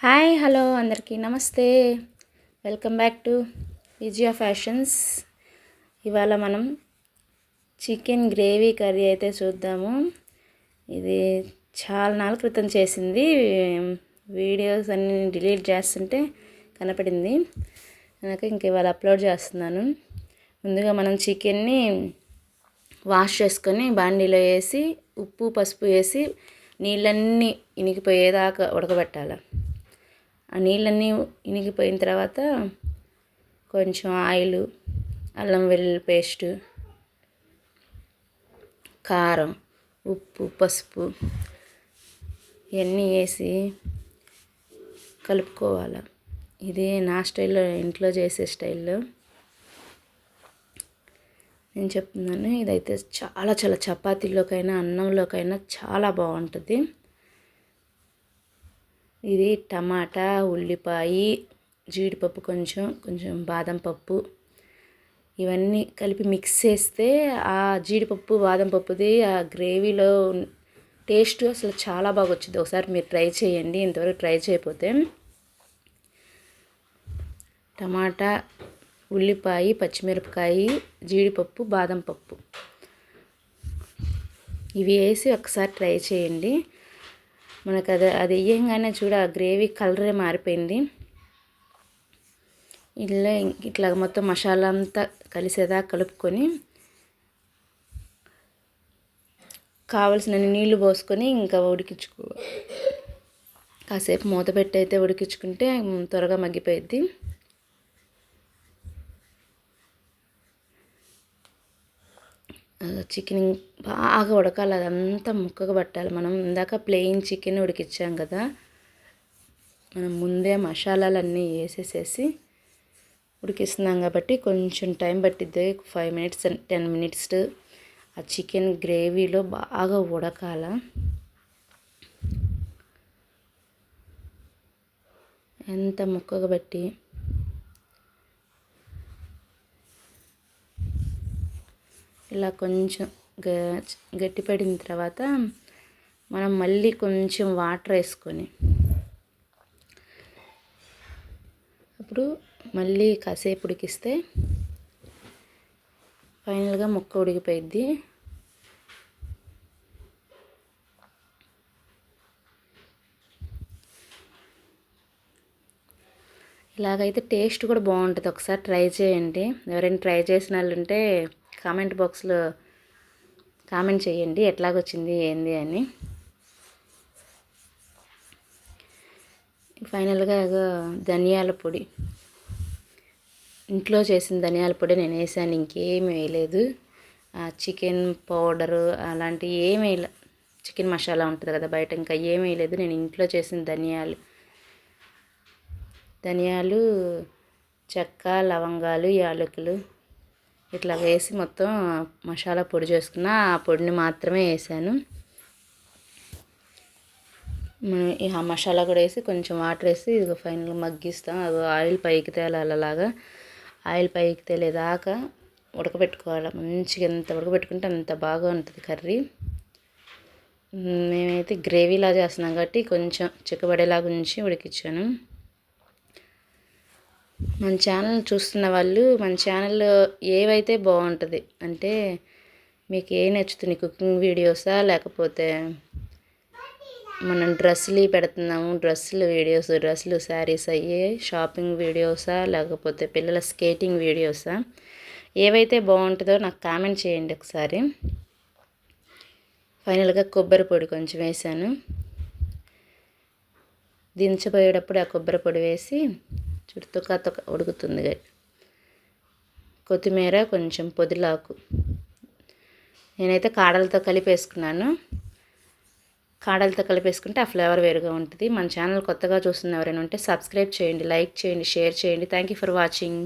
Hi hello అందరికీ నమస్తే. Welcome back to Vijaya fashions. ఇవాళ మనం చికెన్ గ్రేవీ కర్రీ అయితే చూద్దాము. ఇది చాలా నాళ్ళ క్రితం చేసింది. వీడియోస్ అన్ని డిలీట్ చేస్తుంటే కనపడింది నాకు, ఇంక ఇవాళ అప్లోడ్ చేస్తున్నాను. ముందుగా మనం చికెన్ని వాష్ చేసుకొని బాండీలో వేసి ఉప్పు పసుపు వేసి నీళ్ళన్నీ ఇనికిపోయేదాకా ఉడకబెట్టాలి. ఆ నీళ్ళన్నీ ఇనిగిపోయిన తర్వాత కొంచెం ఆయిల్, అల్లం వెల్లుల్లి పేస్టు, కారం, ఉప్పు, పసుపు ఇవన్నీ వేసి కలుపుకోవాలి. ఇది నా స్టైల్లో, ఇంట్లో చేసే స్టైల్లో నేను చెప్తున్నాను. ఇదైతే చాలా చపాతీలోకైనా అన్నంలోకైనా చాలా బాగుంటుంది. ఇది టమాటా, ఉల్లిపాయ, జీడిపప్పు, కొంచెం బాదం పప్పు ఇవన్నీ కలిపి మిక్స్ చేస్తే ఆ జీడిపప్పు బాదం పప్పుది ఆ గ్రేవీలో టేస్ట్ అసలు చాలా బాగా వచ్చింది. ఒకసారి మీరు ట్రై చేయండి, ఇంతవరకు ట్రై చేయకపోతే. టమాటా, ఉల్లిపాయ, పచ్చిమిరపకాయ, జీడిపప్పు, బాదం పప్పు ఇవి వేసి ఒకసారి ట్రై చేయండి. మనకు అది వేయంగానే చూడ ఆ గ్రేవీ కలరే మారిపోయింది. ఇట్లా మొత్తం మసాలా అంతా కలిసేదాకా కలుపుకొని కావలసినన్ని నీళ్లు పోసుకొని ఇంకా ఉడికించుకోవాలి. కాసేపు మూత పెట్టి అయితే ఉడికించుకుంటే త్వరగా మగ్గిపోయిద్ది. చికెన్ బాగా ఉడకాలి, అదంతా ముక్కగా పట్టాలి. మనం ఇందాక ప్లెయిన్ చికెన్ ఉడికించాం కదా, మనం ముందే మసాలాలన్నీ వేసేసేసి ఉడికిస్తున్నాం కాబట్టి కొంచెం టైం పట్టిద్ది. 5 minutes 10 minutes ఆ చికెన్ గ్రేవీలో బాగా ఉడకాల. ఎంత ముక్కగా బట్టి ఇలా కొంచెం గట్టిపడిన తర్వాత మనం మళ్ళీ కొంచెం వాటర్ వేసుకొని అప్పుడు మళ్ళీ కాసేపు ఉడికిస్తే ఫైనల్గా ముక్క ఉడికిపోయిద్ది. ఇలాగైతే టేస్ట్ కూడా బాగుంటుంది. ఒకసారి ట్రై చేయండి. ఎవరైనా ట్రై చేసిన వాళ్ళు ఉంటే కామెంట్ బాక్స్లో కామెంట్ చేయండి ఎట్లాగొచ్చింది ఏంది అని. ఫైనల్గా ధనియాల పొడి, ఇంట్లో చేసిన ధనియాల పొడి నేను వేసాను, ఇంకేమీ వేయలేదు. చికెన్ పౌడరు అలాంటివి ఏమీ వేయలే. చికెన్ మసాలా ఉంటుంది కదా బయట, ఇంకా ఏమీ వేయలేదు. నేను ఇంట్లో చేసిన ధనియాలు, చెక్క, లవంగాలు, యాలకులు ఇట్లా వేసి మొత్తం మసాలా పొడి చేసుకున్న. ఆ పొడిని మాత్రమే వేసాను. ఆ మసాలా కూడా వేసి కొంచెం వాటర్ వేసి ఇది ఫైనల్గా మగ్గిస్తాం. అది ఆయిల్ పైకి తేలాలి. అలాగా ఆయిల్ పైకి తేలేదాకా ఉడకబెట్టుకోవాలి. మంచిగా ఎంత ఉడకబెట్టుకుంటే అంత బాగా ఉంటుంది కర్రీ. మేమైతే గ్రేవీలా చేస్తున్నాం కాబట్టి కొంచెం చిక్కబడేలాగా ఉంచి ఉడికించాను. మన ఛానల్ చూస్తున్న వాళ్ళు మన ఛానల్లో ఏవైతే బాగుంటుంది అంటే మీకు ఏ నచ్చుతుంది, కుకింగ్ వీడియోసా లేకపోతే మనం డ్రెస్సులు పెడుతున్నాము, డ్రెస్సులు శారీస్ అయ్యే షాపింగ్ వీడియోసా లేకపోతే పిల్లల స్కేటింగ్ వీడియోసా, ఏవైతే బాగుంటుందో నాకు కామెంట్ చేయండి ఒకసారి. ఫైనల్గా కొబ్బరి పొడి కొంచెం వేసాను. దించబోయేటప్పుడు ఆ కొబ్బరి పొడి వేసి తుక ఉడుకుతుంది. కొత్తిమీర, కొంచెం పుదీనాకు నేనైతే కాడలతో కలిపేసుకున్నాను. కాడలతో కలిపేసుకుంటే ఆ ఫ్లేవర్ వేరుగా ఉంటుంది. మన ఛానల్ కొత్తగా చూస్తున్న ఎవరైనా ఉంటే సబ్స్క్రైబ్ చేయండి, లైక్ చేయండి, షేర్ చేయండి. Thank you for watching.